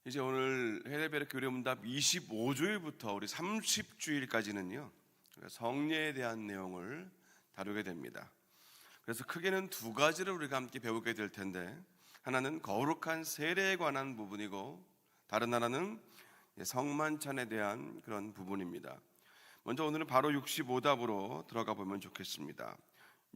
이제 오늘 헤레베르 교리문답 25주일부터 우리 30주일까지는요 성례에 대한 내용을 다루게 됩니다. 그래서 크게는 두 가지를 우리가 함께 배우게 될 텐데, 하나는 거룩한 세례에 관한 부분이고 다른 하나는 성만찬에 대한 그런 부분입니다. 먼저 오늘은 바로 65답으로 들어가 보면 좋겠습니다.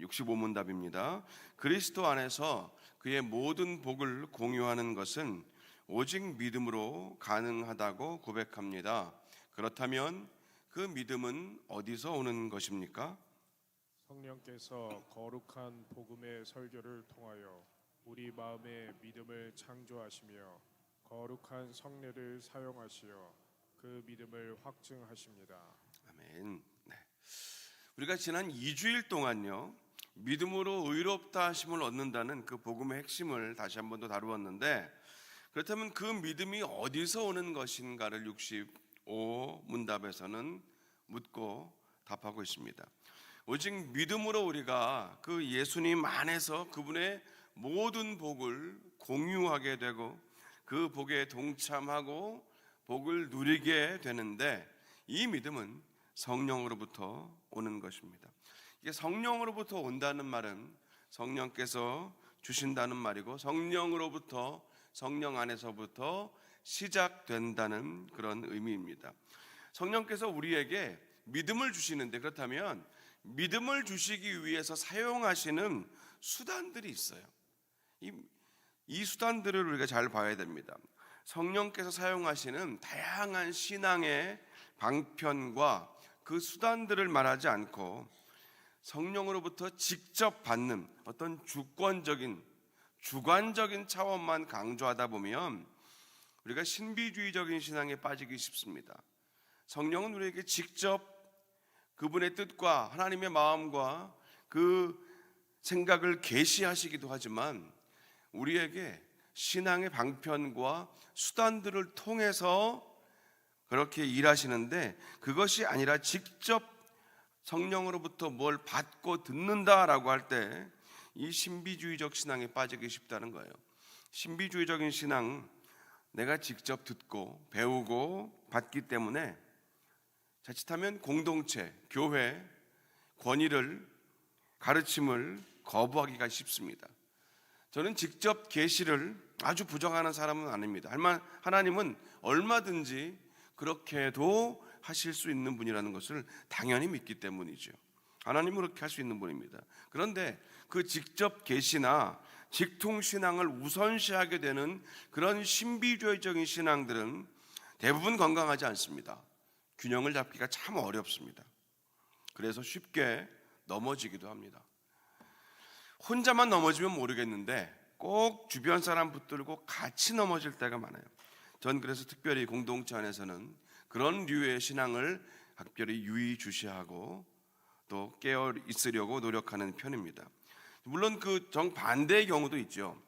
65문답입니다. 그리스도 안에서 그의 모든 복을 공유하는 것은 오직 믿음으로 가능하다고 고백합니다. 그렇다면 그 믿음은 어디서 오는 것입니까? 성령께서 거룩한 복음의 설교를 통하여 우리 마음의 믿음을 창조하시며 거룩한 성례를 사용하시어 그 믿음을 확증하십니다. 아멘. 네. 우리가 지난 2주일 동안요 믿음으로 의롭다 하심을 얻는다는 그 복음의 핵심을 다시 한 번 더 다루었는데, 그렇다면 그 믿음이 어디서 오는 것인가를 65문답에서는 묻고 답하고 있습니다. 오직 믿음으로 우리가 그 예수님 안에서 그분의 모든 복을 공유하게 되고 그 복에 동참하고 복을 누리게 되는데, 이 믿음은 성령으로부터 오는 것입니다. 이게 성령으로부터 온다는 말은 성령께서 주신다는 말이고, 성령 안에서부터 시작된다는 그런 의미입니다. 성령께서 우리에게 믿음을 주시는데, 그렇다면 믿음을 주시기 위해서 사용하시는 수단들이 있어요. 이 수단들을 우리가 잘 봐야 됩니다. 성령께서 사용하시는 다양한 신앙의 방편과 그 수단들을 말하지 않고 성령으로부터 직접 받는 어떤 주관적인 차원만 강조하다 보면 우리가 신비주의적인 신앙에 빠지기 쉽습니다. 성령은 우리에게 직접 그분의 뜻과 하나님의 마음과 그 생각을 계시하시기도 하지만, 우리에게 신앙의 방편과 수단들을 통해서 그렇게 일하시는데, 그것이 아니라 직접 성령으로부터 뭘 받고 듣는다라고 할 때 이 신비주의적 신앙에 빠지기 쉽다는 거예요. 신비주의적인 신앙, 내가 직접 듣고 배우고 받기 때문에 자칫하면 공동체, 교회, 권위를, 가르침을 거부하기가 쉽습니다. 저는 직접 계시를 아주 부정하는 사람은 아닙니다. 하나님은 얼마든지 그렇게도 하실 수 있는 분이라는 것을 당연히 믿기 때문이죠. 하나님은 그렇게 할 수 있는 분입니다. 그런데 그 직접 계시나 직통신앙을 우선시하게 되는 그런 신비주의적인 신앙들은 대부분 건강하지 않습니다. 균형을 잡기가 참 어렵습니다. 그래서 쉽게 넘어지기도 합니다. 혼자만 넘어지면 모르겠는데 꼭 주변 사람 붙들고 같이 넘어질 때가 많아요. 전 그래서 특별히 공동체 안에서는 그런 류의 신앙을 각별히 유의주시하고 또 깨어 있으려고 노력하는 편입니다. 물론 그 정반대의 경우도 있죠.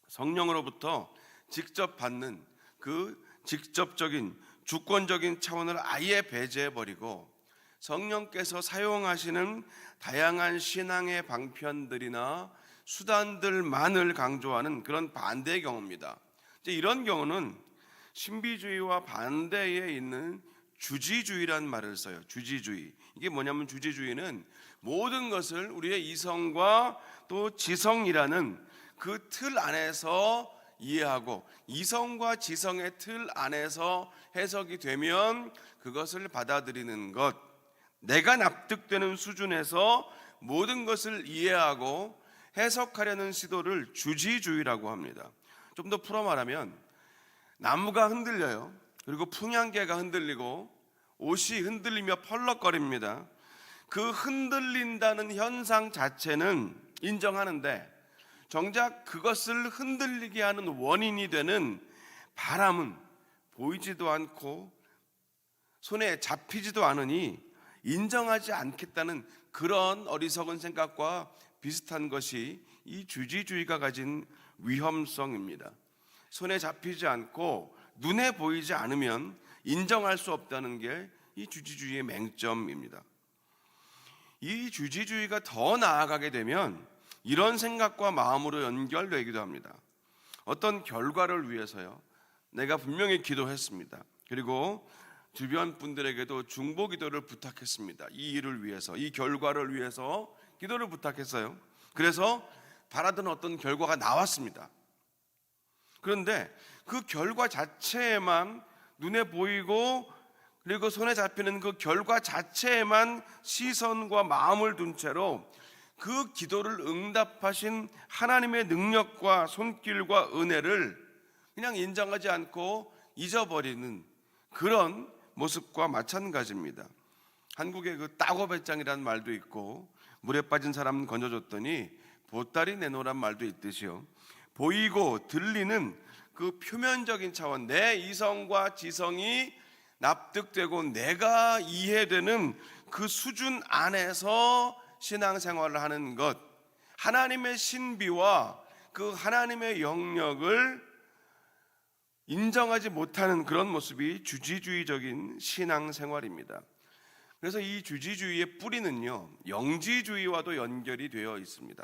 성령으로부터 직접 받는 그 직접적인 주권적인 차원을 아예 배제해버리고 성령께서 사용하시는 다양한 신앙의 방편들이나 수단들만을 강조하는 그런 반대의 경우입니다. 이런 경우는 신비주의와 반대에 있는 주지주의란 말을 써요. 주지주의. 이게 뭐냐면, 주지주의는 모든 것을 우리의 이성과 또 지성이라는 그 틀 안에서 이해하고, 이성과 지성의 틀 안에서 해석이 되면 그것을 받아들이는 것, 내가 납득되는 수준에서 모든 것을 이해하고 해석하려는 시도를 주지주의라고 합니다. 좀 더 풀어 말하면, 나무가 흔들려요. 그리고 풍향계가 흔들리고 옷이 흔들리며 펄럭거립니다. 그 흔들린다는 현상 자체는 인정하는데, 정작 그것을 흔들리게 하는 원인이 되는 바람은 보이지도 않고 손에 잡히지도 않으니 인정하지 않겠다는 그런 어리석은 생각과 비슷한 것이 이 주지주의가 가진 위험성입니다. 손에 잡히지 않고 눈에 보이지 않으면 인정할 수 없다는 게 이 주지주의의 맹점입니다. 이 주지주의가 더 나아가게 되면 이런 생각과 마음으로 연결되기도 합니다. 어떤 결과를 위해서요, 내가 분명히 기도했습니다. 그리고 주변 분들에게도 중보 기도를 부탁했습니다. 이 일을 위해서, 이 결과를 위해서 기도를 부탁했어요. 그래서 바라던 어떤 결과가 나왔습니다. 그런데 그 결과 자체에만 눈에 보이고 그리고 손에 잡히는 그 결과 자체에만 시선과 마음을 둔 채로 그 기도를 응답하신 하나님의 능력과 손길과 은혜를 그냥 인정하지 않고 잊어버리는 그런 모습과 마찬가지입니다. 한국에 그 따고배짱이라는 말도 있고, 물에 빠진 사람 건져줬더니 보따리 내놓으란 말도 있듯이요, 보이고 들리는 그 표면적인 차원, 내 이성과 지성이 납득되고 내가 이해되는 그 수준 안에서 신앙생활을 하는 것, 하나님의 신비와 그 하나님의 영역을 인정하지 못하는 그런 모습이 주지주의적인 신앙생활입니다. 그래서 이 주지주의의 뿌리는요, 영지주의와도 연결이 되어 있습니다.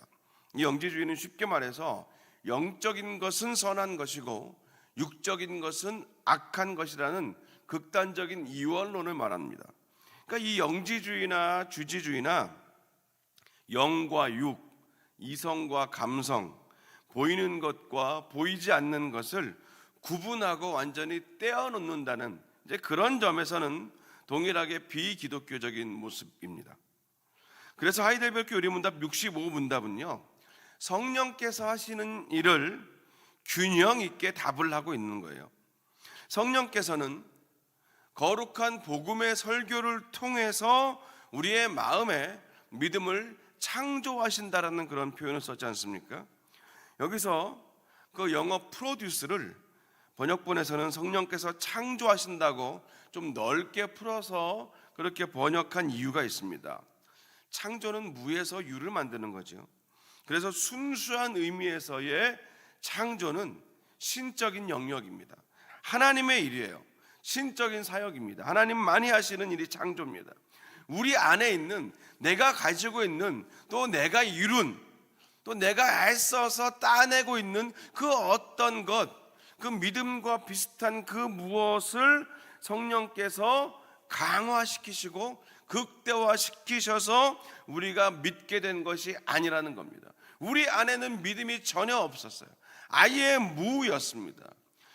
이 영지주의는 쉽게 말해서 영적인 것은 선한 것이고 육적인 것은 악한 것이라는 극단적인 이원론을 말합니다. 그러니까 이 영지주의나 주지주의나 영과 육, 이성과 감성, 보이는 것과 보이지 않는 것을 구분하고 완전히 떼어놓는다는 이제 그런 점에서는 동일하게 비기독교적인 모습입니다. 그래서 하이델베르크 요리문답 65문답은요, 성령께서 하시는 일을 균형 있게 답을 하고 있는 거예요. 성령께서는 거룩한 복음의 설교를 통해서 우리의 마음에 믿음을 창조하신다라는 그런 표현을 썼지 않습니까? 여기서 그 영어 프로듀스를 번역본에서는 성령께서 창조하신다고 좀 넓게 풀어서 그렇게 번역한 이유가 있습니다. 창조는 무에서 유를 만드는 거죠. 그래서 순수한 의미에서의 창조는 신적인 영역입니다. 하나님의 일이에요. 신적인 사역입니다. 하나님만이 하시는 일이 창조입니다. 우리 안에 있는, 내가 가지고 있는, 또 내가 이룬, 또 내가 애써서 따내고 있는 그 어떤 것, 그 믿음과 비슷한 그 무엇을 성령께서 강화시키시고 극대화시키셔서 우리가 믿게 된 것이 아니라는 겁니다. 우리 안에는 믿음이 전혀 없었어요. 아예 무였습니다.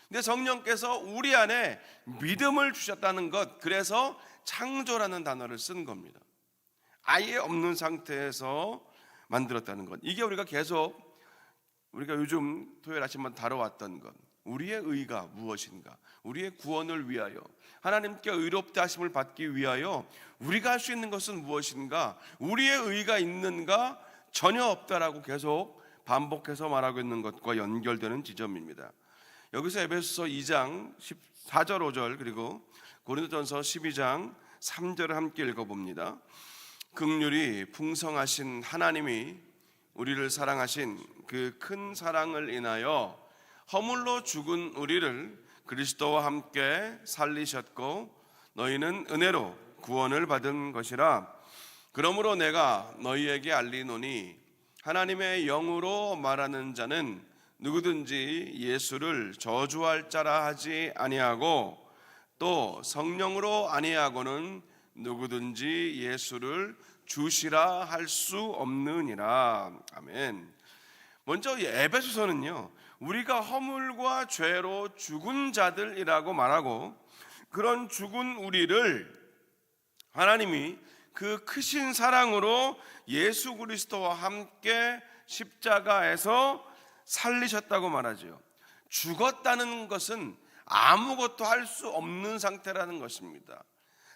근데 성령께서 우리 안에 믿음을 주셨다는 것, 그래서 창조라는 단어를 쓴 겁니다. 아예 없는 상태에서 만들었다는 것. 이게 우리가 요즘 토요일 아침만 다뤄왔던 것, 우리의 의가 무엇인가, 우리의 구원을 위하여, 하나님께 의롭다 하심을 받기 위하여 우리가 할 수 있는 것은 무엇인가, 우리의 의가 있는가, 전혀 없다라고 계속 반복해서 말하고 있는 것과 연결되는 지점입니다. 여기서 에베소서 2장 14절 5절 그리고 고린도전서 12장 3절을 함께 읽어봅니다. 긍휼이 풍성하신 하나님이 우리를 사랑하신 그 큰 사랑을 인하여 허물로 죽은 우리를 그리스도와 함께 살리셨고 너희는 은혜로 구원을 받은 것이라. 그러므로 내가 너희에게 알리노니 하나님의 영으로 말하는 자는 누구든지 예수를 저주할 자라 하지 아니하고 또 성령으로 아니하고는 누구든지 예수를 주시라 할 수 없느니라. 아멘. 먼저 이 에베소서는요, 우리가 허물과 죄로 죽은 자들이라고 말하고, 그런 죽은 우리를 하나님이 그 크신 사랑으로 예수 그리스도와 함께 십자가에서 살리셨다고 말하죠. 죽었다는 것은 아무것도 할 수 없는 상태라는 것입니다.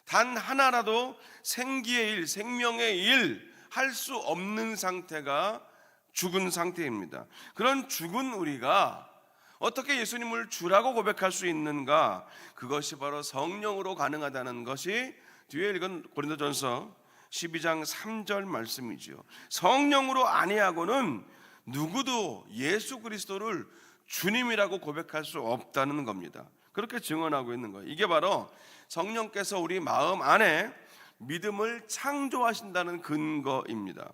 단 하나라도 생기의 일, 생명의 일 할 수 없는 상태가 죽은 상태입니다. 그런 죽은 우리가 어떻게 예수님을 주라고 고백할 수 있는가? 그것이 바로 성령으로 가능하다는 것이 뒤에 읽은 고린도전서 12장 3절 말씀이죠. 성령으로 아니하고는 누구도 예수 그리스도를 주님이라고 고백할 수 없다는 겁니다. 그렇게 증언하고 있는 거예요. 이게 바로 성령께서 우리 마음 안에 믿음을 창조하신다는 근거입니다.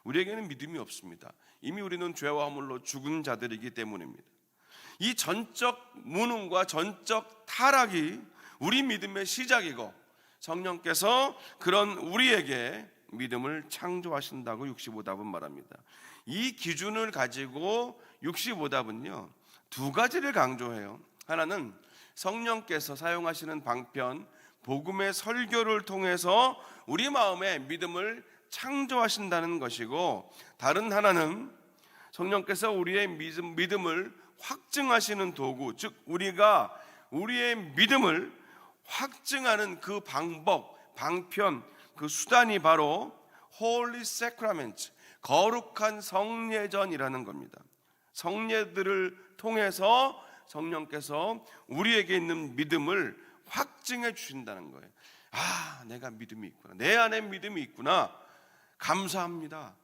우리에게는 믿음이 없습니다. 이미 우리는 죄와 허물로 죽은 자들이기 때문입니다. 이 전적 무능과 전적 타락이 우리 믿음의 시작이고 성령께서 그런 우리에게 믿음을 창조하신다고 65답은 말합니다. 이 기준을 가지고 65답은요 두 가지를 강조해요. 하나는 성령께서 사용하시는 방편 복음의 설교를 통해서 우리 마음에 믿음을 창조하신다는 것이고, 다른 하나는 성령께서 우리의 믿음을 확증하시는 도구, 즉 우리가 우리의 믿음을 확증하는 그 방법, 방편, 그 수단이 바로 Holy Sacrament, 거룩한 성례전이라는 겁니다. 성례들을 통해서 성령께서 우리에게 있는 믿음을 확증해 주신다는 거예요. 아, 내가 믿음이 있구나, 내 안에 믿음이 있구나, 감사합니다.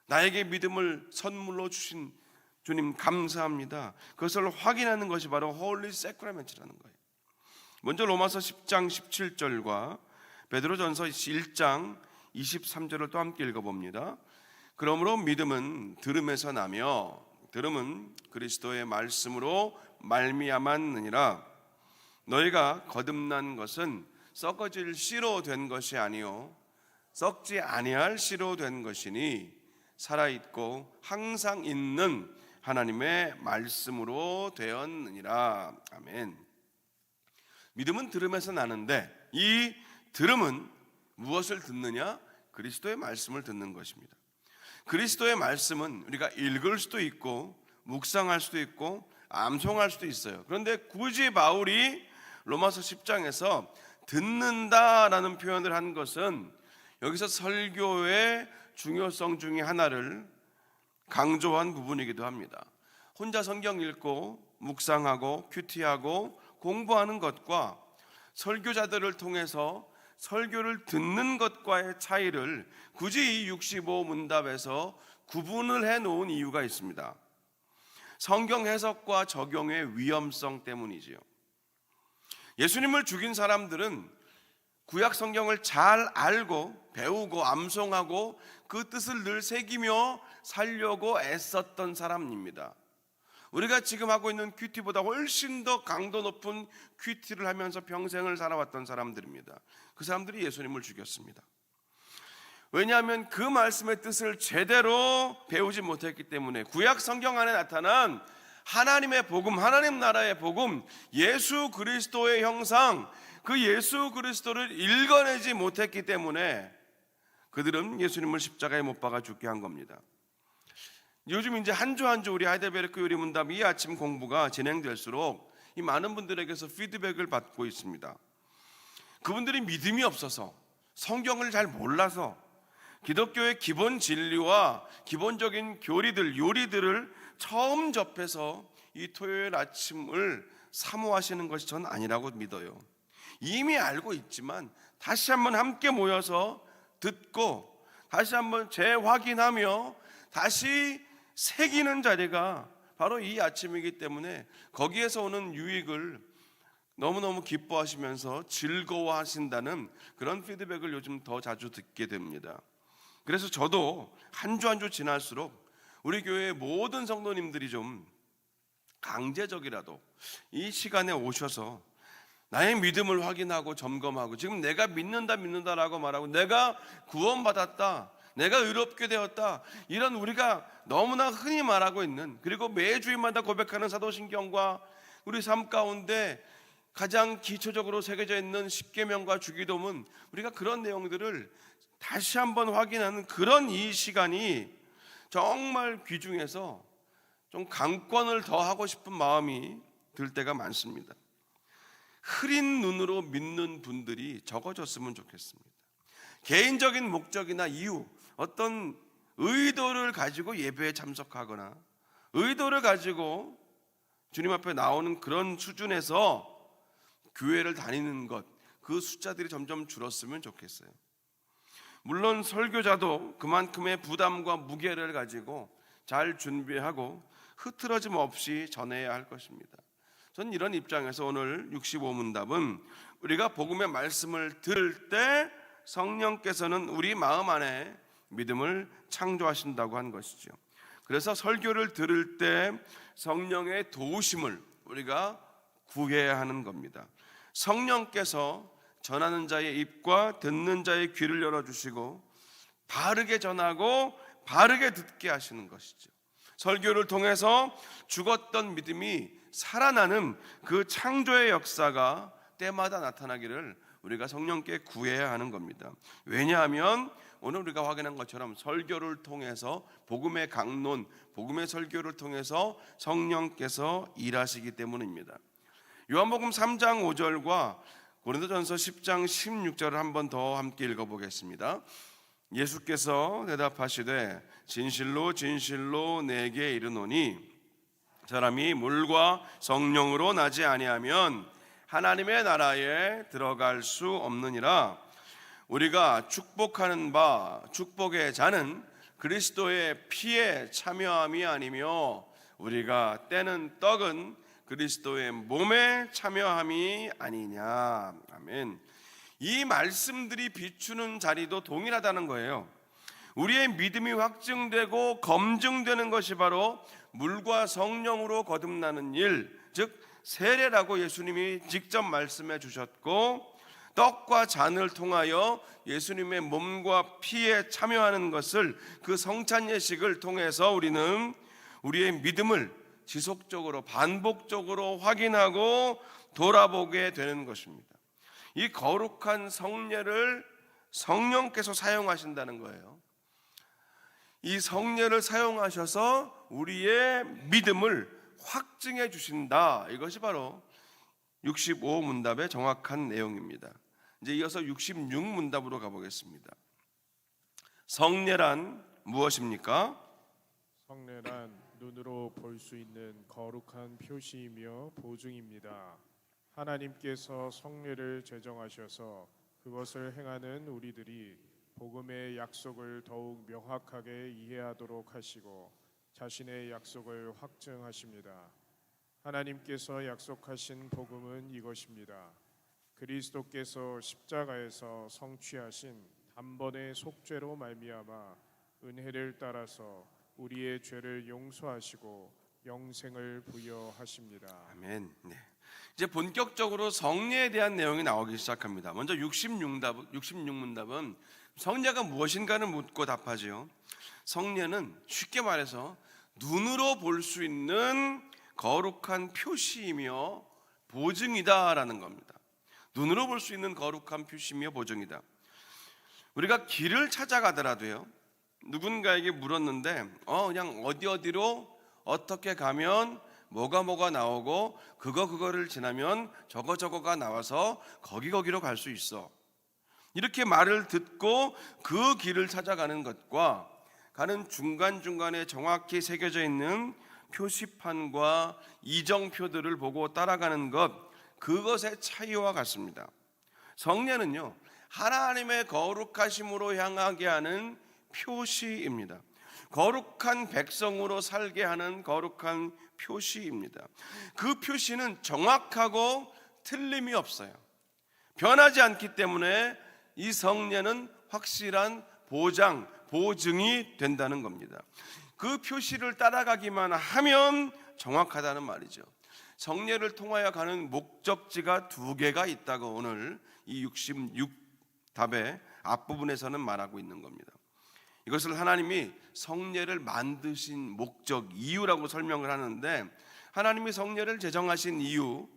나에게 믿음을 선물로 주신 주님 감사합니다. 그것을 확인하는 것이 바로 Holy Sacrament라는 거예요. 먼저 로마서 10장 17절과 베드로전서 1장 23절을 또 함께 읽어봅니다. 그러므로 믿음은 들음에서 나며 들음은 그리스도의 말씀으로 말미암았느니라. 너희가 거듭난 것은 썩어질 씨로 된 것이 아니요 썩지 아니할 씨로 된 것이니 살아있고 항상 있는 하나님의 말씀으로 되었느니라. 아멘. 믿음은 들음에서 나는데 이 들음은 무엇을 듣느냐? 그리스도의 말씀을 듣는 것입니다. 그리스도의 말씀은 우리가 읽을 수도 있고 묵상할 수도 있고 암송할 수도 있어요. 그런데 굳이 바울이 로마서 10장에서 듣는다라는 표현을 한 것은 여기서 설교의 중요성 중에 하나를 강조한 부분이기도 합니다. 혼자 성경 읽고 묵상하고 큐티하고 공부하는 것과 설교자들을 통해서 설교를 듣는 것과의 차이를 굳이 이 65문답에서 구분을 해놓은 이유가 있습니다. 성경 해석과 적용의 위험성 때문이지요. 예수님을 죽인 사람들은 구약 성경을 잘 알고 배우고 암송하고 그 뜻을 늘 새기며 살려고 애썼던 사람입니다. 우리가 지금 하고 있는 큐티보다 훨씬 더 강도 높은 큐티를 하면서 평생을 살아왔던 사람들입니다. 그 사람들이 예수님을 죽였습니다. 왜냐하면 그 말씀의 뜻을 제대로 배우지 못했기 때문에 구약 성경 안에 나타난 하나님의 복음, 하나님 나라의 복음, 예수 그리스도의 형상, 그 예수 그리스도를 읽어내지 못했기 때문에 그들은 예수님을 십자가에 못 박아 죽게 한 겁니다. 요즘 이제 한 주 한 주 우리 하이델베르크 요리문답 이 아침 공부가 진행될수록 이 많은 분들에게서 피드백을 받고 있습니다. 그분들이 믿음이 없어서 성경을 잘 몰라서 기독교의 기본 진리와 기본적인 교리들, 요리들을 처음 접해서 이 토요일 아침을 사모하시는 것이 전 아니라고 믿어요. 이미 알고 있지만 다시 한번 함께 모여서 듣고 다시 한번 재확인하며 다시 새기는 자리가 바로 이 아침이기 때문에 거기에서 오는 유익을 너무너무 기뻐하시면서 즐거워하신다는 그런 피드백을 요즘 더 자주 듣게 됩니다. 그래서 저도 한 주 한 주 지날수록 우리 교회의 모든 성도님들이 좀 강제적이라도 이 시간에 오셔서 나의 믿음을 확인하고 점검하고, 지금 내가 믿는다라고 말하고 내가 구원받았다, 내가 의롭게 되었다, 이런 우리가 너무나 흔히 말하고 있는, 그리고 매주일마다 고백하는 사도신경과 우리 삶 가운데 가장 기초적으로 새겨져 있는 십계명과 주기도문, 우리가 그런 내용들을 다시 한번 확인하는 그런 이 시간이 정말 귀중해서 좀 강권을 더 하고 싶은 마음이 들 때가 많습니다. 흐린 눈으로 믿는 분들이 적어졌으면 좋겠습니다. 개인적인 목적이나 이유, 어떤 의도를 가지고 예배에 참석하거나 의도를 가지고 주님 앞에 나오는 그런 수준에서 교회를 다니는 것, 그 숫자들이 점점 줄었으면 좋겠어요. 물론 설교자도 그만큼의 부담과 무게를 가지고 잘 준비하고 흐트러짐 없이 전해야 할 것입니다. 전 이런 입장에서 오늘 65문답은 우리가 복음의 말씀을 들을 때 성령께서는 우리 마음 안에 믿음을 창조하신다고 한 것이죠. 그래서 설교를 들을 때 성령의 도우심을 우리가 구해야 하는 겁니다. 성령께서 전하는 자의 입과 듣는 자의 귀를 열어주시고 바르게 전하고 바르게 듣게 하시는 것이죠. 설교를 통해서 죽었던 믿음이 살아나는 그 창조의 역사가 때마다 나타나기를 우리가 성령께 구해야 하는 겁니다. 왜냐하면 오늘 우리가 확인한 것처럼 설교를 통해서 복음의 강론, 복음의 설교를 통해서 성령께서 일하시기 때문입니다. 요한복음 3장 5절과 고린도전서 10장 16절을 한 번 더 함께 읽어보겠습니다. 예수께서 대답하시되 진실로 진실로 내게 이르노니 사람이 물과 성령으로 나지 아니하면 하나님의 나라에 들어갈 수 없느니라. 우리가 축복하는 바 축복의 자는 그리스도의 피에 참여함이 아니며 우리가 떼는 떡은 그리스도의 몸에 참여함이 아니냐. 아멘. 이 말씀들이 비추는 자리도 동일하다는 거예요. 우리의 믿음이 확증되고 검증되는 것이 바로 물과 성령으로 거듭나는 일, 즉 세례라고 예수님이 직접 말씀해 주셨고, 떡과 잔을 통하여 예수님의 몸과 피에 참여하는 것을, 그 성찬 예식을 통해서 우리는 우리의 믿음을 지속적으로 반복적으로 확인하고 돌아보게 되는 것입니다. 이 거룩한 성례를 성령께서 사용하신다는 거예요. 이 성례를 사용하셔서 우리의 믿음을 확증해 주신다. 이것이 바로 65문답의 정확한 내용입니다. 이제 이어서 66문답으로 가보겠습니다. 성례란 무엇입니까? 성례란 눈으로 볼 수 있는 거룩한 표시이며 보증입니다. 하나님께서 성례를 제정하셔서 그것을 행하는 우리들이 복음의 약속을 더욱 명확하게 이해하도록 하시고 자신의 약속을 확증하십니다. 하나님께서 약속하신 복음은 이것입니다. 그리스도께서 십자가에서 성취하신 단번의 속죄로 말미암아 은혜를 따라서 우리의 죄를 용서하시고 영생을 부여하십니다. 아멘. 네. 이제 본격적으로 성례에 대한 내용이 나오기 시작합니다. 먼저 66문답은 성례가 무엇인가를 묻고 답하지요. 성례는 쉽게 말해서 눈으로 볼 수 있는 거룩한 표시이며 보증이다라는 겁니다. 눈으로 볼 수 있는 거룩한 표시이며 보증이다. 우리가 길을 찾아가더라도요, 누군가에게 물었는데 그냥 어디로 어떻게 가면 뭐가 나오고 그거를 지나면 저거가 나와서 거기로 갈 수 있어, 이렇게 말을 듣고 그 길을 찾아가는 것과 가는 중간중간에 정확히 새겨져 있는 표시판과 이정표들을 보고 따라가는 것, 그것의 차이와 같습니다. 성례는요, 하나님의 거룩하심으로 향하게 하는 표시입니다. 거룩한 백성으로 살게 하는 거룩한 표시입니다. 그 표시는 정확하고 틀림이 없어요. 변하지 않기 때문에 이 성례는 확실한 보장, 보증이 된다는 겁니다. 그 표시를 따라가기만 하면 정확하다는 말이죠. 성례를 통하여 가는 목적지가 두 개가 있다고 오늘 이 66답의 앞부분에서는 말하고 있는 겁니다. 이것을 하나님이 성례를 만드신 목적, 이유라고 설명을 하는데, 하나님이 성례를 제정하신 이유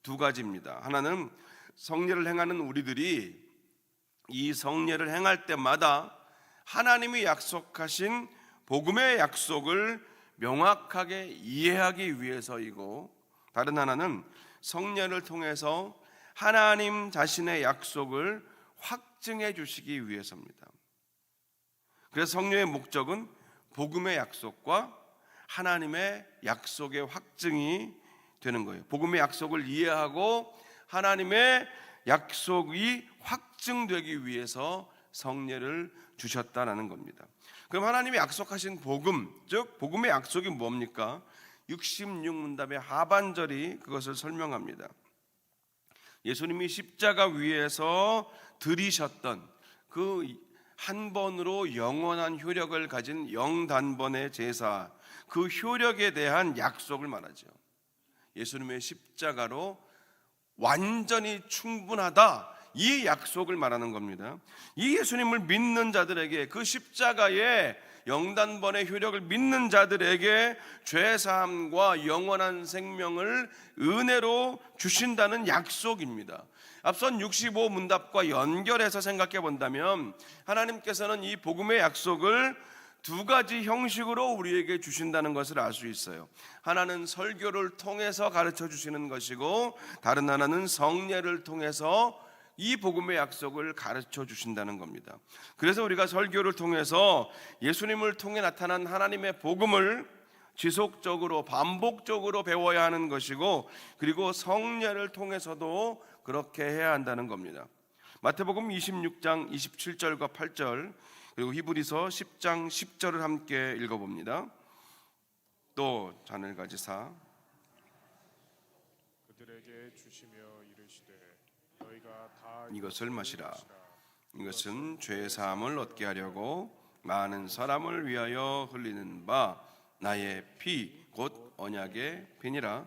두 가지입니다. 하나는 성례를 행하는 우리들이 이 성례를 행할 때마다 하나님이 약속하신 복음의 약속을 명확하게 이해하기 위해서이고, 다른 하나는 성례를 통해서 하나님 자신의 약속을 확증해 주시기 위해서입니다. 그래서 성례의 목적은 복음의 약속과 하나님의 약속의 확증이 되는 거예요. 복음의 약속을 이해하고 하나님의 약속이 확증되기 위해서 성례를 주셨다라는 겁니다. 그럼 하나님이 약속하신 복음, 즉 복음의 약속이 뭡니까? 66문답의 하반절이 그것을 설명합니다. 예수님이 십자가 위에서 들이셨던 그 한 번으로 영원한 효력을 가진 영단번의 제사, 그 효력에 대한 약속을 말하죠. 예수님의 십자가로 완전히 충분하다, 이 약속을 말하는 겁니다. 이 예수님을 믿는 자들에게, 그 십자가의 영단번의 효력을 믿는 자들에게 죄사함과 영원한 생명을 은혜로 주신다는 약속입니다. 앞선 65문답과 연결해서 생각해 본다면 하나님께서는 이 복음의 약속을 두 가지 형식으로 우리에게 주신다는 것을 알 수 있어요. 하나는 설교를 통해서 가르쳐 주시는 것이고, 다른 하나는 성례를 통해서 이 복음의 약속을 가르쳐 주신다는 겁니다. 그래서 우리가 설교를 통해서 예수님을 통해 나타난 하나님의 복음을 지속적으로 반복적으로 배워야 하는 것이고, 그리고 성례를 통해서도 그렇게 해야 한다는 겁니다. 마태복음 26장 27절과 8절, 그리고 히브리서 10장 10절을 함께 읽어봅니다. 또 잔을 가지사 그들에게 주시며 이르시되 너희가 다 이것을 마시라. 이것은 죄 사함을 얻게 하려고 많은 사람을 위하여 흘리는 바 나의 피 곧 언약의 피니라.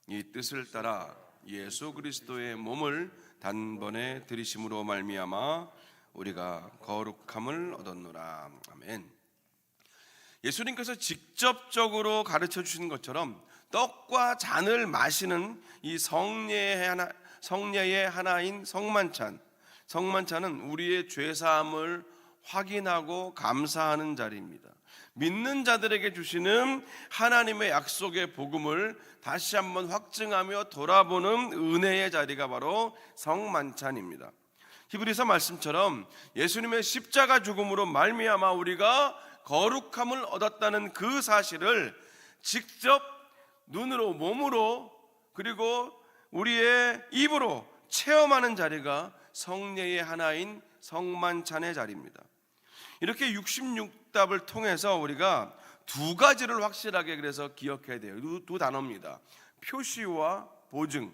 이 뜻을 따라 예수 그리스도의 몸을 단번에 들이심으로 말미암아 우리가 거룩함을 얻었노라. 아멘. 예수님께서 직접적으로 가르쳐 주신 것처럼 떡과 잔을 마시는 이 성례의 하나인 성만찬, 성만찬은 우리의 죄사함을 확인하고 감사하는 자리입니다. 믿는 자들에게 주시는 하나님의 약속의 복음을 다시 한번 확증하며 돌아보는 은혜의 자리가 바로 성만찬입니다. 히브리서 말씀처럼 예수님의 십자가 죽음으로 말미암아 우리가 거룩함을 얻었다는 그 사실을 직접 눈으로, 몸으로, 그리고 우리의 입으로 체험하는 자리가 성례의 하나인 성만찬의 자리입니다. 이렇게 66답을 통해서 우리가 두 가지를 확실하게 그래서 기억해야 돼요. 두 단어입니다. 표시와 보증.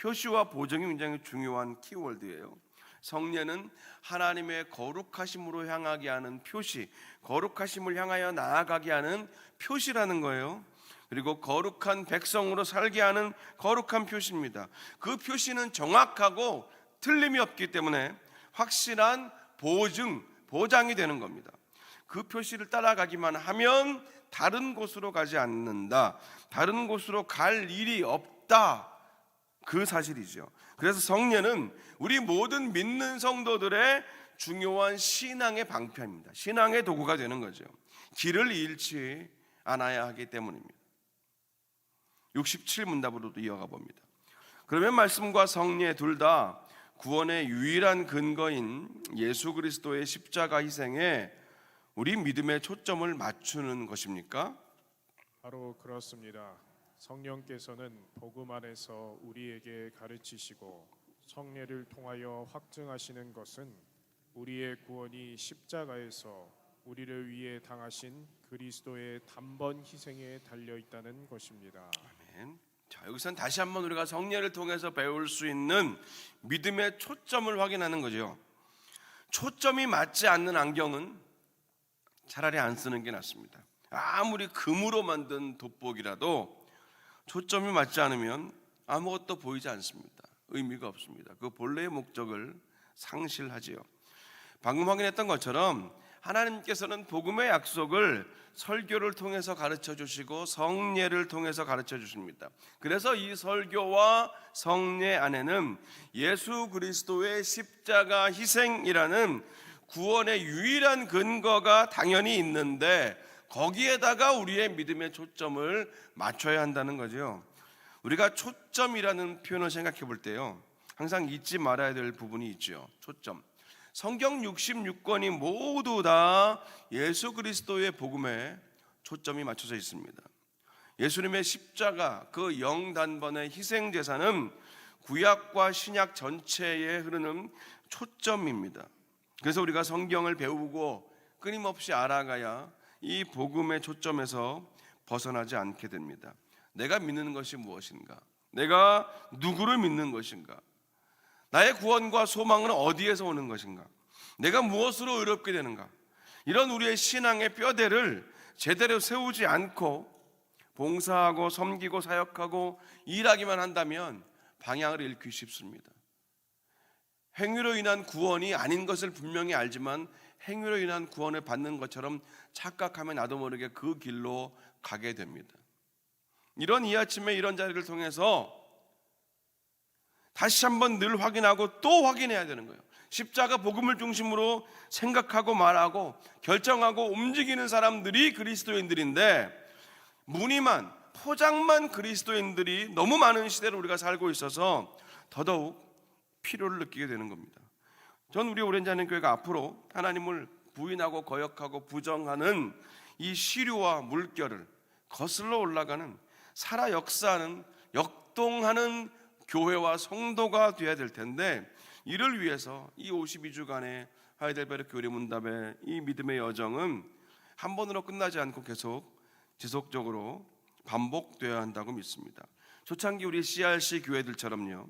표시와 보증이 굉장히 중요한 키워드예요. 성례는 하나님의 거룩하심으로 향하게 하는 표시, 거룩하심을 향하여 나아가게 하는 표시라는 거예요. 그리고 거룩한 백성으로 살게 하는 거룩한 표시입니다. 그 표시는 정확하고 틀림이 없기 때문에 확실한 보장이 되는 겁니다. 그 표시를 따라가기만 하면 다른 곳으로 가지 않는다, 다른 곳으로 갈 일이 없다, 그 사실이죠. 그래서 성례는 우리 모든 믿는 성도들의 중요한 신앙의 방편입니다. 신앙의 도구가 되는 거죠. 길을 잃지 않아야 하기 때문입니다. 67문답으로도 이어가 봅니다. 그러면 말씀과 성례 둘 다 구원의 유일한 근거인 예수 그리스도의 십자가 희생에 우리 믿음의 초점을 맞추는 것입니까? 바로 그렇습니다. 성령께서는 복음 안에서 우리에게 가르치시고 성례를 통하여 확증하시는 것은 우리의 구원이 십자가에서 우리를 위해 당하신 그리스도의 단번 희생에 달려 있다는 것입니다. 아멘. 자, 여기서는 다시 한번 우리가 성례를 통해서 배울 수 있는 믿음의 초점을 확인하는 거죠. 초점이 맞지 않는 안경은 차라리 안 쓰는 게 낫습니다. 아무리 금으로 만든 돋보기라도 초점이 맞지 않으면 아무것도 보이지 않습니다. 의미가 없습니다. 그 본래의 목적을 상실하지요. 방금 확인했던 것처럼 하나님께서는 복음의 약속을 설교를 통해서 가르쳐 주시고 성례를 통해서 가르쳐 주십니다. 그래서 이 설교와 성례 안에는 예수 그리스도의 십자가 희생이라는 구원의 유일한 근거가 당연히 있는데 거기에다가 우리의 믿음의 초점을 맞춰야 한다는 거죠. 우리가 초점이라는 표현을 생각해 볼 때요, 항상 잊지 말아야 될 부분이 있죠. 초점. 성경 66권이 모두 다 예수 그리스도의 복음에 초점이 맞춰져 있습니다. 예수님의 십자가, 그 영단번의 희생제사는 구약과 신약 전체에 흐르는 초점입니다. 그래서 우리가 성경을 배우고 끊임없이 알아가야 이 복음의 초점에서 벗어나지 않게 됩니다. 내가 믿는 것이 무엇인가? 내가 누구를 믿는 것인가? 나의 구원과 소망은 어디에서 오는 것인가? 내가 무엇으로 의롭게 되는가? 이런 우리의 신앙의 뼈대를 제대로 세우지 않고 봉사하고 섬기고 사역하고 일하기만 한다면 방향을 잃기 쉽습니다. 행위로 인한 구원이 아닌 것을 분명히 알지만 행위로 인한 구원을 받는 것처럼 착각하면 나도 모르게 그 길로 가게 됩니다. 이런 이 아침에 이런 자리를 통해서 다시 한번 늘 확인하고 또 확인해야 되는 거예요. 십자가 복음을 중심으로 생각하고 말하고 결정하고 움직이는 사람들이 그리스도인들인데, 무늬만 포장만 그리스도인들이 너무 많은 시대를 우리가 살고 있어서 더더욱 필요를 느끼게 되는 겁니다. 전 우리 오렌지 하나님교회가 앞으로 하나님을 부인하고 거역하고 부정하는 이 시류와 물결을 거슬러 올라가는 살아 역사하는 역동하는 교회와 성도가 되어야 될 텐데, 이를 위해서 이 52주간의 하이델베르크 교리 문답의 이 믿음의 여정은 한 번으로 끝나지 않고 계속 지속적으로 반복되어야 한다고 믿습니다. 초창기 우리 CRC 교회들처럼요,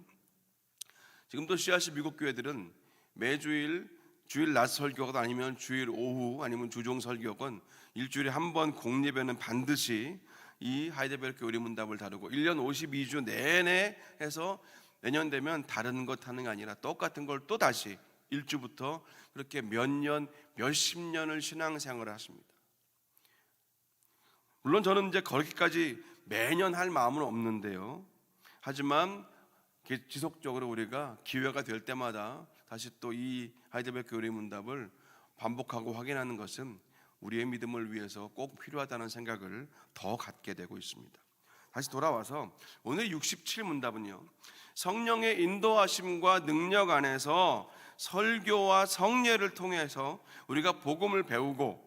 지금도 CRC 미국 교회들은 매주일 주일 낮 설교건 아니면 주일 오후 아니면 주종 설교건 일주일에 한 번 공예배는 반드시 이 하이델베르크 교리 문답을 다루고 1년 52주 내내 해서 내년 되면 다른 것 하는 게 아니라 똑같은 걸 또 다시 1주부터 그렇게 몇 년, 몇십 년을 신앙생활을 하십니다. 물론 저는 이제 그렇게까지 매년 할 마음은 없는데요, 하지만 지속적으로 우리가 기회가 될 때마다 다시 또 이 하이델베르크 교리 문답을 반복하고 확인하는 것은 우리의 믿음을 위해서 꼭 필요하다는 생각을 더 갖게 되고 있습니다. 다시 돌아와서 오늘 67문답은요, 성령의 인도하심과 능력 안에서 설교와 성례를 통해서 우리가 복음을 배우고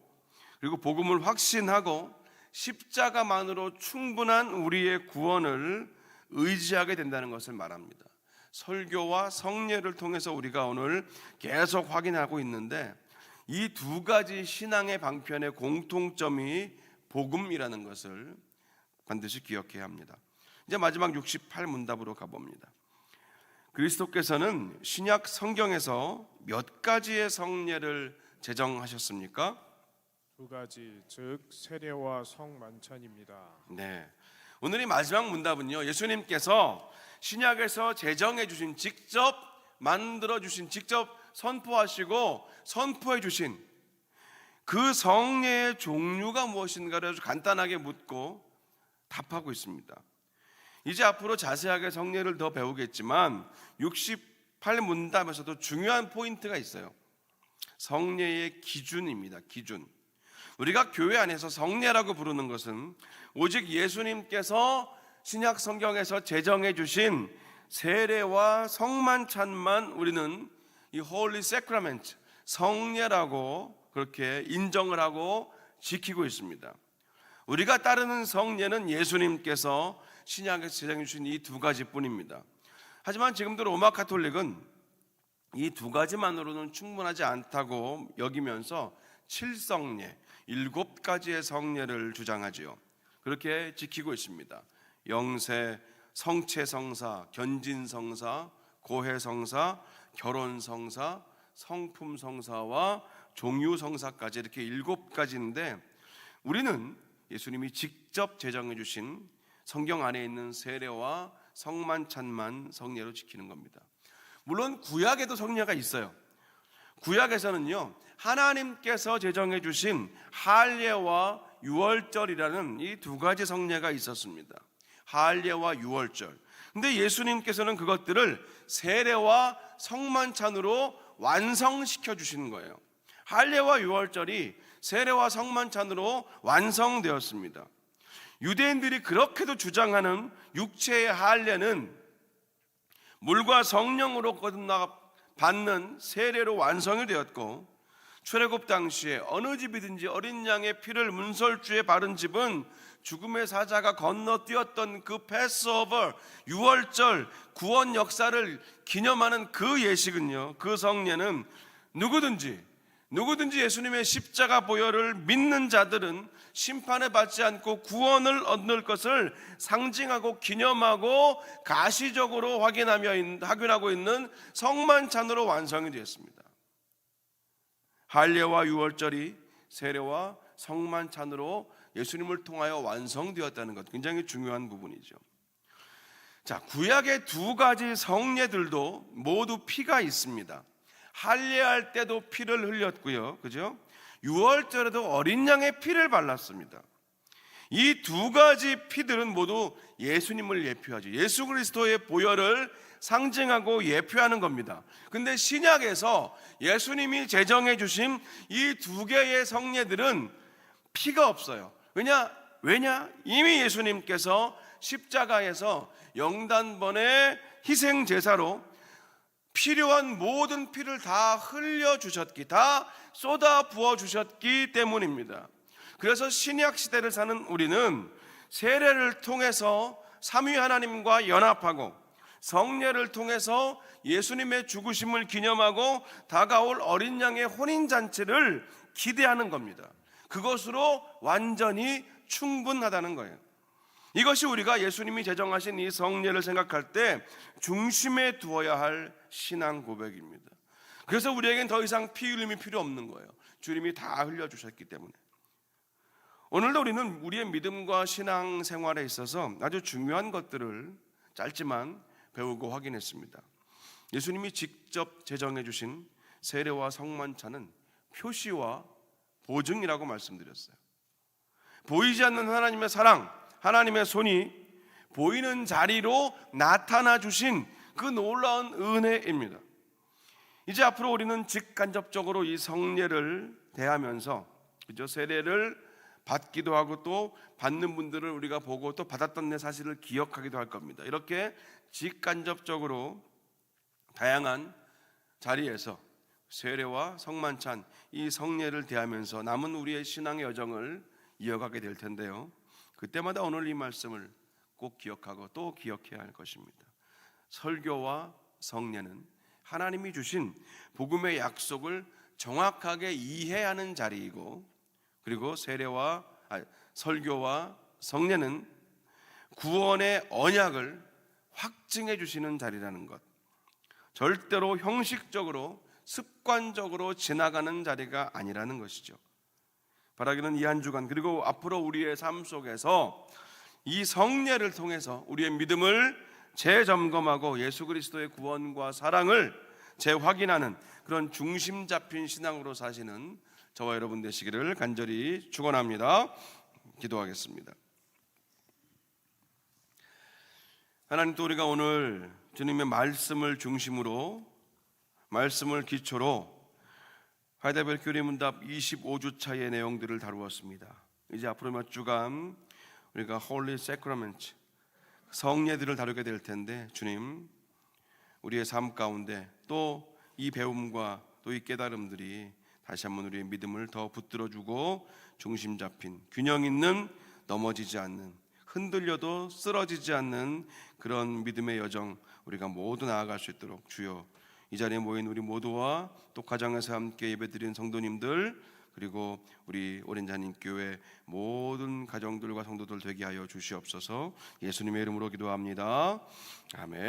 그리고 복음을 확신하고 십자가만으로 충분한 우리의 구원을 의지하게 된다는 것을 말합니다. 설교와 성례를 통해서 우리가 오늘 계속 확인하고 있는데, 이 두 가지 신앙의 방편의 공통점이 복음이라는 것을 반드시 기억해야 합니다. 이제 마지막 68문답으로 가봅니다. 그리스도께서는 신약 성경에서 몇 가지의 성례를 제정하셨습니까? 두 가지, 즉 세례와 성만찬입니다. 네, 오늘의 마지막 문답은요, 예수님께서 신약에서 제정해 주신, 직접 만들어 주신, 직접 선포하시고 선포해 주신 그 성례의 종류가 무엇인가를 아주 간단하게 묻고 답하고 있습니다. 이제 앞으로 자세하게 성례를 더 배우겠지만 68문답에서도 중요한 포인트가 있어요. 성례의 기준입니다. 기준. 우리가 교회 안에서 성례라고 부르는 것은 오직 예수님께서 신약 성경에서 제정해 주신 세례와 성만찬만 우리는 이 홀리 세크라멘트, 성례라고 그렇게 인정을 하고 지키고 있습니다. 우리가 따르는 성례는 예수님께서 신약에서 제정해 주신 이 두 가지뿐입니다. 하지만 지금도 로마 가톨릭은 이 두 가지만으로는 충분하지 않다고 여기면서 7성례, 7가지의 성례를 주장하지요. 그렇게 지키고 있습니다. 영세, 성체성사, 견진성사, 고해성사, 결혼성사, 성품성사와 종유성사까지 이렇게 7가지인데, 우리는 예수님이 직접 제정해 주신 성경 안에 있는 세례와 성만찬만 성례로 지키는 겁니다. 물론 구약에도 성례가 있어요. 구약에서는요, 하나님께서 제정해 주신 할례와 유월절이라는 이 두 가지 성례가 있었습니다. 할례와 유월절. 근데 예수님께서는 그것들을 세례와 성만찬으로 완성시켜 주시는 거예요. 할례와 유월절이 세례와 성만찬으로 완성되었습니다. 유대인들이 그렇게도 주장하는 육체의 할례는 물과 성령으로 거듭받는 세례로 완성이 되었고, 출애굽 당시에 어느 집이든지 어린 양의 피를 문설주에 바른 집은 죽음의 사자가 건너뛰었던 그 패스오버, 유월절, 구원 역사를 기념하는 그 예식은요, 그 성례는 누구든지 예수님의 십자가 보혈을 믿는 자들은 심판을 받지 않고 구원을 얻을 것을 상징하고 기념하고 가시적으로 확인하고 있는 성만찬으로 완성이 되었습니다. 할례와 유월절이 세례와 성만찬으로 예수님을 통하여 완성되었다는 것, 굉장히 중요한 부분이죠. 자, 구약의 두 가지 성례들도 모두 피가 있습니다. 할례할 때도 피를 흘렸고요, 그죠? 유월절에도 어린 양의 피를 발랐습니다. 이 두 가지 피들은 모두 예수님을 예표하죠. 예수 그리스도의 보혈을 상징하고 예표하는 겁니다. 근데 신약에서 예수님이 제정해 주신 이 두 개의 성례들은 피가 없어요. 왜냐? 이미 예수님께서 십자가에서 영단번의 희생 제사로 필요한 모든 피를 다 흘려주셨기, 다 쏟아 부어주셨기 때문입니다. 그래서 신약 시대를 사는 우리는 세례를 통해서 삼위 하나님과 연합하고 성례를 통해서 예수님의 죽으심을 기념하고 다가올 어린 양의 혼인잔치를 기대하는 겁니다. 그것으로 완전히 충분하다는 거예요. 이것이 우리가 예수님이 제정하신 이 성례를 생각할 때 중심에 두어야 할 신앙 고백입니다. 그래서 우리에겐 더 이상 피 흘림이 필요 없는 거예요. 주님이 다 흘려주셨기 때문에. 오늘도 우리는 우리의 믿음과 신앙 생활에 있어서 아주 중요한 것들을 짧지만 배우고 확인했습니다. 예수님이 직접 제정해 주신 세례와 성만찬은 표시와 보증이라고 말씀드렸어요. 보이지 않는 하나님의 사랑, 하나님의 손이 보이는 자리로 나타나 주신 그 놀라운 은혜입니다. 이제 앞으로 우리는 직간접적으로 이 성례를 대하면서, 그죠? 세례를 받기도 하고 또 받는 분들을 우리가 보고 또 받았던 내 사실을 기억하기도 할 겁니다. 이렇게 직간접적으로 다양한 자리에서 세례와 성만찬, 이 성례를 대하면서 남은 우리의 신앙의 여정을 이어가게 될 텐데요, 그때마다 오늘 이 말씀을 꼭 기억하고 또 기억해야 할 것입니다. 설교와 성례는 하나님이 주신 복음의 약속을 정확하게 이해하는 자리이고, 그리고 설교와 성례는 구원의 언약을 확증해 주시는 자리라는 것, 절대로 형식적으로 습관적으로 지나가는 자리가 아니라는 것이죠. 바라기는 이 한 주간 그리고 앞으로 우리의 삶 속에서 이 성례를 통해서 우리의 믿음을 재점검하고 예수 그리스도의 구원과 사랑을 재확인하는 그런 중심 잡힌 신앙으로 사시는 저와 여러분 되시기를 간절히 축원합니다. 기도하겠습니다. 하나님, 또 우리가 오늘 주님의 말씀을 중심으로, 말씀을 기초로 하이델베르 교리문답 25주차의 내용들을 다루었습니다. 이제 앞으로 몇 주간 우리가 홀리 세크라멘트, 성례들을 다루게 될 텐데, 주님, 우리의 삶 가운데 또 이 배움과 또 이 깨달음들이 다시 한번 우리의 믿음을 더 붙들어주고 중심 잡힌, 균형 있는, 넘어지지 않는, 흔들려도 쓰러지지 않는 그런 믿음의 여정 우리가 모두 나아갈 수 있도록 주여, 이 자리에 모인 우리 모두와 또 가정에서 함께 예배드린 성도님들, 그리고 우리 오렌지 교회 모든 가정들과 성도들 되게 하여 주시옵소서. 예수님의 이름으로 기도합니다. 아멘.